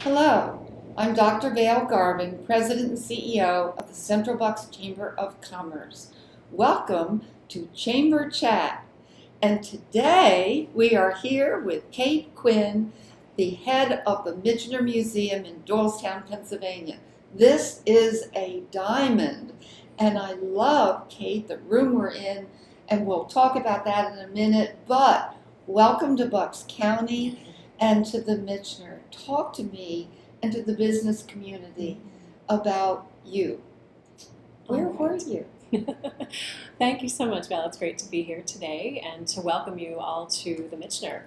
Hello, I'm Dr. Vail Garvin, President and CEO of the Central Bucks Chamber of Commerce. Welcome to Chamber Chat. And today we are here with Kate Quinn, the head of the Michener Museum in Doylestown, Pennsylvania. This is a diamond, and I love, Kate, the room we're in, and we'll talk about that in a minute, but welcome to Bucks County and to the Michener. Talk to me and to the business community about you. Where were you? Thank you so much, Val. It's great to be here today and to welcome you all to the Michener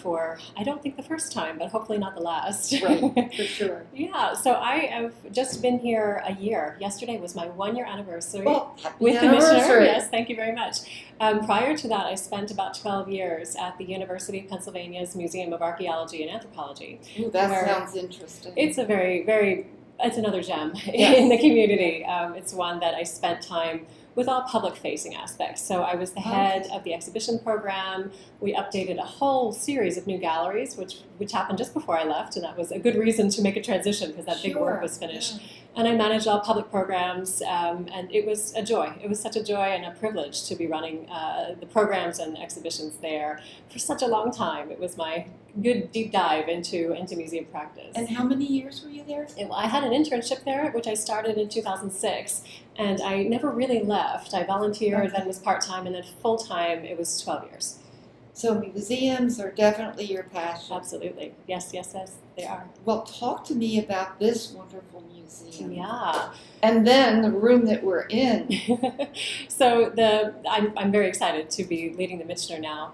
for, I don't think the first time, but hopefully not the last. Right, for sure. Yeah, so I have just been here a year. Yesterday was my 1-year anniversary Happy with anniversary. the Michener. Yes, thank you very much. Prior to that, I spent about 12 years at the University of Pennsylvania's Museum of Archaeology and Anthropology. Ooh, that sounds interesting. It's a it's another gem in the community. It's one that I spent time with all public-facing aspects. So I was the head of the exhibition program. We updated a whole series of new galleries, which happened just before I left, and that was a good reason to make a transition because that big work was finished. Yeah. And I managed all public programs, and it was a joy. It was such a joy and a privilege to be running the programs and exhibitions there for such a long time. It was my good deep dive into museum practice. And how many years were you there? I had an internship there, which I started in 2006, and I never really left. I volunteered, then was part-time, and then full-time, it was 12 years. So museums are definitely your passion. Absolutely. Yes, they are. Well, talk to me about this wonderful museum. Yeah. And then the room that we're in. So I'm very excited to be leading the Michener now,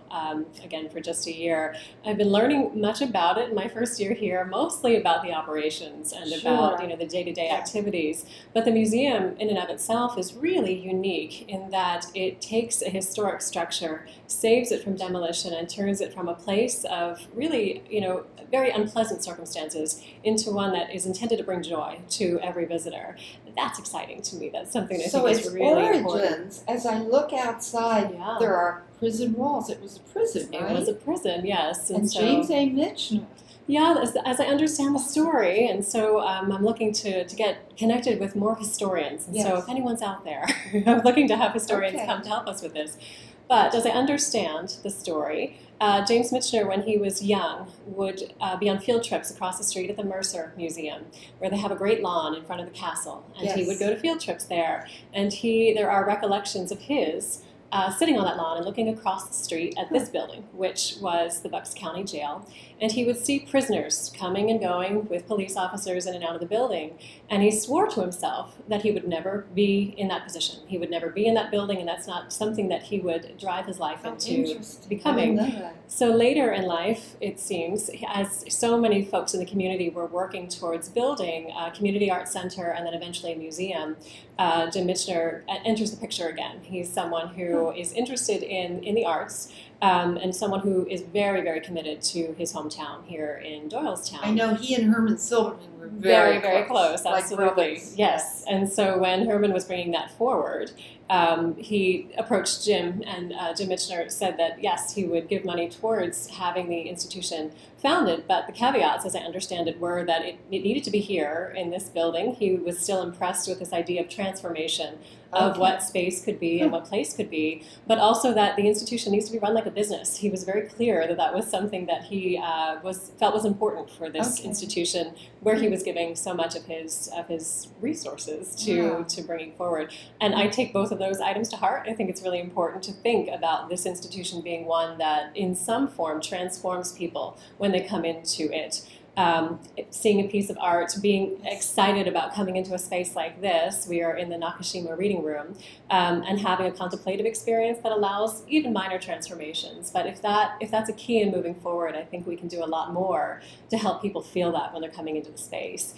again, for just a year. I've been learning much about it in my first year here, mostly about the operations and about the day-to-day activities. But the museum in and of itself is really unique in that it takes a historic structure, saves it from demolition, and turns it from a place of really, very unpleasant circumstances into one that is intended to bring joy to every visitor. That's exciting to me. That's something I think is really important. As I look outside, there are prison walls. It was a prison, right? It was a prison, yes. And so, James A. Michener. Yeah, as I understand the story, and so I'm looking to get connected with more historians. And so if anyone's out there, I'm looking to have historians come to help us with this. But as I understand the story, James Michener, when he was young, would be on field trips across the street at the Mercer Museum, where they have a great lawn in front of the castle. And he would go to field trips there. And there are recollections of his sitting on that lawn and looking across the street at this building, which was the Bucks County Jail. And he would see prisoners coming and going with police officers in and out of the building. And he swore to himself that he would never be in that position. He would never be in that building, and that's not something that he would drive his life into becoming. So later in life, it seems, as so many folks in the community were working towards building a community arts center and then eventually a museum, Jim Michener enters the picture again. He's someone who is interested in the arts, and someone who is very, very committed to his hometown here in Doylestown. I know he and Herman Silverman were very, very close. Absolutely, like yes. And so when Herman was bringing that forward, he approached Jim, and Jim Michener said that yes, he would give money towards having the institution founded, but the caveats, as I understand it, were that it needed to be here in this building. He was still impressed with this idea of transformation of what space could be and what place could be, but also that the institution needs to be run like a business. He was very clear that that was something that he felt was important for this institution, where he was giving so much of his resources to bringing forward. And I take both of those items to heart. I think it's really important to think about this institution being one that in some form transforms people when they come into it. Seeing a piece of art, being excited about coming into a space like this, we are in the Nakashima reading room, and having a contemplative experience that allows even minor transformations. But if that's a key in moving forward, I think we can do a lot more to help people feel that when they're coming into the space.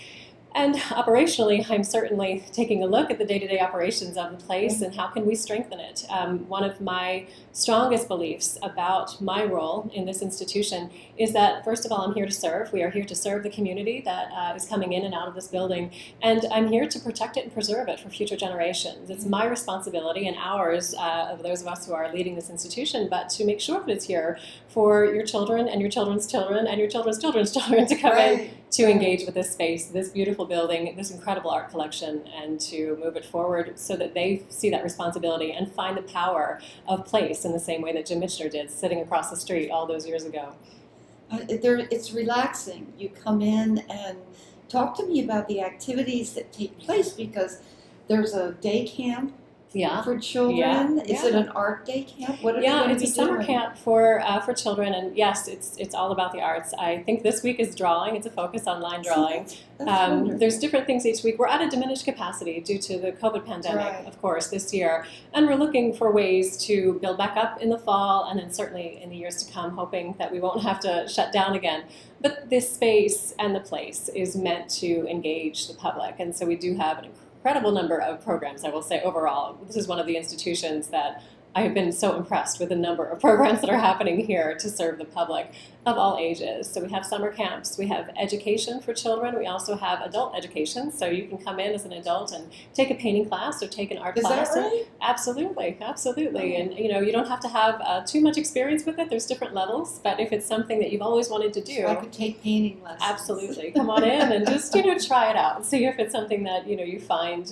And operationally, I'm certainly taking a look at the day-to-day operations of the place and how can we strengthen it. One of my strongest beliefs about my role in this institution is that, first of all, I'm here to serve. We are here to serve the community that is coming in and out of this building, and I'm here to protect it and preserve it for future generations. It's my responsibility and ours, of those of us who are leading this institution, but to make sure that it's here for your children and your children's children and your children's children's children to come in to engage with this space, this beautiful building, this incredible art collection, and to move it forward so that they see that responsibility and find the power of place in the same way that Jim Michener did, sitting across the street all those years ago. It's relaxing. You come in and talk to me about the activities that take place, because there's a day camp for children. Is it an art day camp? What are they going to be it's a summer doing? camp for children, and yes, it's all about the arts. I think this week is drawing. It's a focus on line drawing. That's there's different things each week. We're at a diminished capacity due to the COVID pandemic, of course, this year, and we're looking for ways to build back up in the fall, and then certainly in the years to come, hoping that we won't have to shut down again. But this space and the place is meant to engage the public, and so we do have an incredible number of programs, I will say, overall. This is one of the institutions that I have been so impressed with the number of programs that are happening here to serve the public of all ages. So we have summer camps, we have education for children, we also have adult education, so you can come in as an adult and take a painting class or take an art class. Is that right? Absolutely, absolutely. And you don't have to have too much experience with it. There's different levels, but if it's something that you've always wanted to do, So I could take painting lessons. absolutely, come on in and just try it out. See if it's something that you find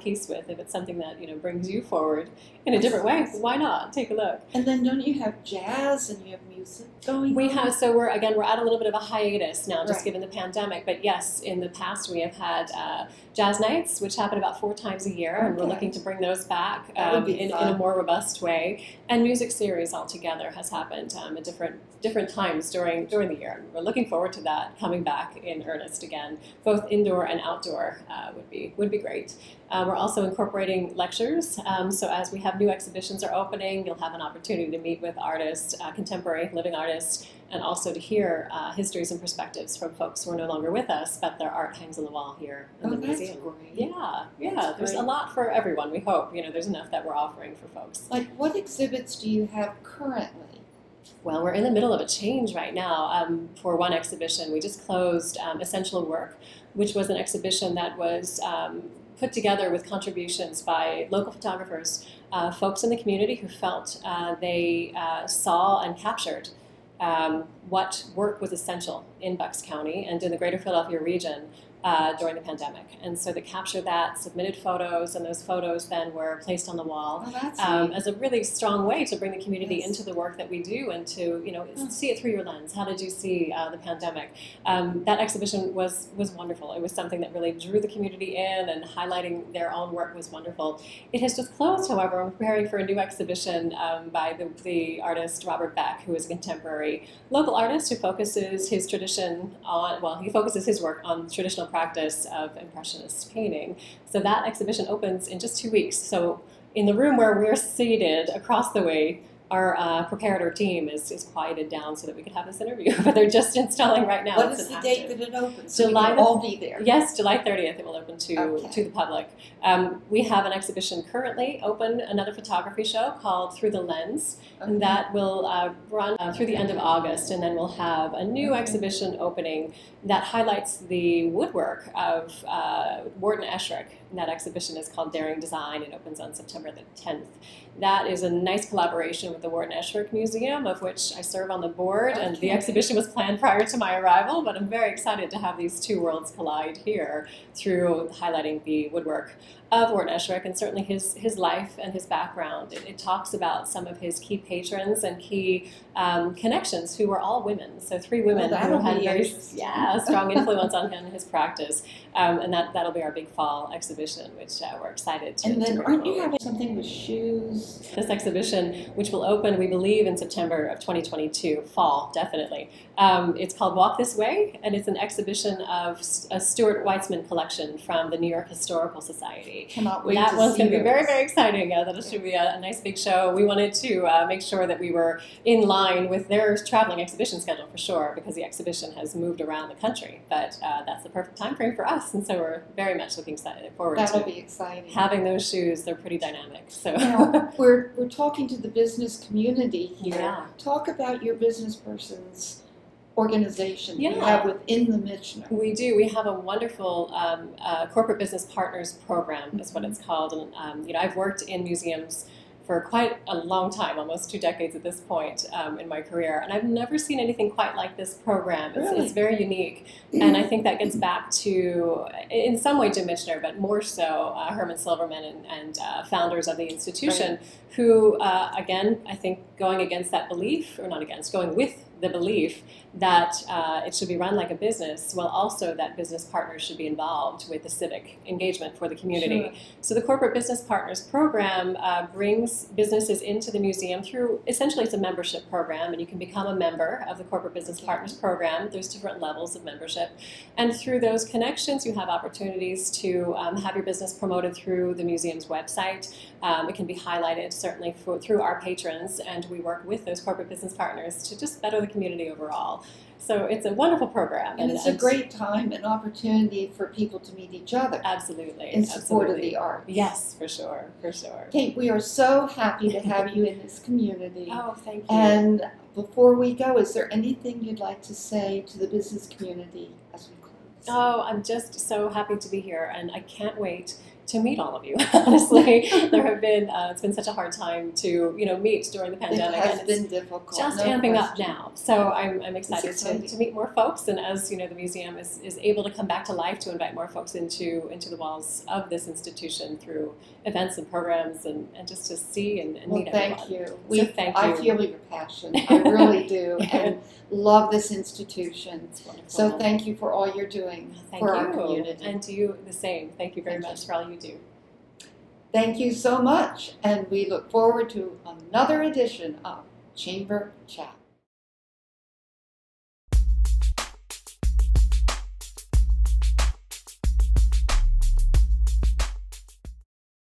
peace with. If it's something that brings you forward in a different way, why not? Take a look. And then don't you have jazz and you have music going We on? have, so we're at a little bit of a hiatus now, just Right. given the pandemic. But yes, in the past we have had jazz nights, which happen about 4 times a year, and we're Okay. looking to bring those back That would be in fun. a more robust way. And music series altogether has happened at different times during the year. And we're looking forward to that coming back in earnest again, both indoor and outdoor would be great. We're also incorporating lectures, so as we have new exhibitions are opening, you'll have an opportunity to meet with artists, contemporary living artists, and also to hear histories and perspectives from folks who are no longer with us, but their art hangs on the wall here in the that's museum. great. Yeah, there's a lot for everyone, we hope. There's enough that we're offering for folks. Like, what exhibits do you have currently? Well, we're in the middle of a change right now. For one exhibition, we just closed Essential Work, which was an exhibition that was put together with contributions by local photographers, folks in the community who felt they saw and captured what work was essential in Bucks County and in the greater Philadelphia region during the pandemic. And so they captured that, submitted photos, and those photos then were placed on the wall Oh, that's neat. as a really strong way to bring the community Yes. into the work that we do and to see it through your lens. How did you see the pandemic? That exhibition was wonderful. It was something that really drew the community in, and highlighting their own work was wonderful. It has just closed, however. I'm preparing for a new exhibition by the artist Robert Beck, who is a contemporary local artist who focuses his tradition on, he focuses his work on traditional practice of Impressionist painting. So that exhibition opens in just 2 weeks. So in the room where we're seated across the way, our preparator team is quieted down so that we could have this interview. But they're just installing right now. What It's is an the date active- that it opens? So July we can the- all be there. Yes, July 30th it will open to Okay. the public. We have an exhibition currently open, another photography show called Through the Lens, Okay. and that will run through the end of August, and then we'll have a new Okay. exhibition opening that highlights the woodwork of Wharton Esherick. And that exhibition is called Daring Design. It opens on September the 10th. That is a nice collaboration with the Wharton Esherick Museum, of which I serve on the board, and the Okay. exhibition was planned prior to my arrival, but I'm very excited to have these two worlds collide here through highlighting the woodwork of Wharton Esherick, and certainly his life and his background. It talks about some of his key patrons and key connections, who were all women. So 3 women who that'll had be very interesting. strong influence on him and his practice. And that'll be our big fall exhibition, which we're excited to And then bring aren't you forward. having something with shoes? This exhibition, which will open, we believe, in September of 2022, fall, definitely. It's called Walk This Way, and it's an exhibition of a Stuart Weitzman collection from the New York Historical Society. Cannot wait That to one's see going to be very, those. very exciting. That should be a nice big show. We wanted to make sure that we were in line with their traveling exhibition schedule for sure, because the exhibition has moved around the country. But that's the perfect time frame for us, and so we're very much looking forward That'll to be exciting. having those shoes. They're pretty dynamic. So Now, we're talking to the business community here. Yeah. Talk about your business person's organization you Yeah. have within the Michener. we do. We have a wonderful corporate business partners program, is what it's called. And I've worked in museums for quite a long time, almost 2 decades at this point in my career. And I've never seen anything quite like this program. It's very unique. And I think that gets back to, in some way, Jim Michener, but more so Herman Silverman and founders of the institution, who, again, I think going against that belief, or not against, going with the belief that it should be run like a business, while also that business partners should be involved with the civic engagement for the community. Sure. So the Corporate Business Partners program brings businesses into the museum through, essentially it's a membership program, and you can become a member of the Corporate Business Partners program. There's different levels of membership. And through those connections, you have opportunities to have your business promoted through the museum's website. It can be highlighted certainly through our patrons, and we work with those corporate business partners to just better the community overall. So it's a wonderful program. And it's a great time and opportunity for people to meet each other. Absolutely. In support of the arts. Yes, for sure, for sure. Kate, we are so happy to have you in this community. Oh, thank you. And before we go, is there anything you'd like to say to the business community as we close? Oh, I'm just so happy to be here, and I can't wait to meet all of you. Honestly, there have been it's been such a hard time to meet during the pandemic. It has been difficult. Just amping up now, so I'm excited to meet more folks. And as you know, the museum is able to come back to life to invite more folks into the walls of this institution through events and programs, and just to see and meet everyone. Thank you. Thank you. I feel your passion. I really do, and love this institution. It's wonderful. So thank you for all you're doing for our community. And to you the same. Thank you very much for all you do. Thank you so much, and we look forward to another edition of Chamber Chat.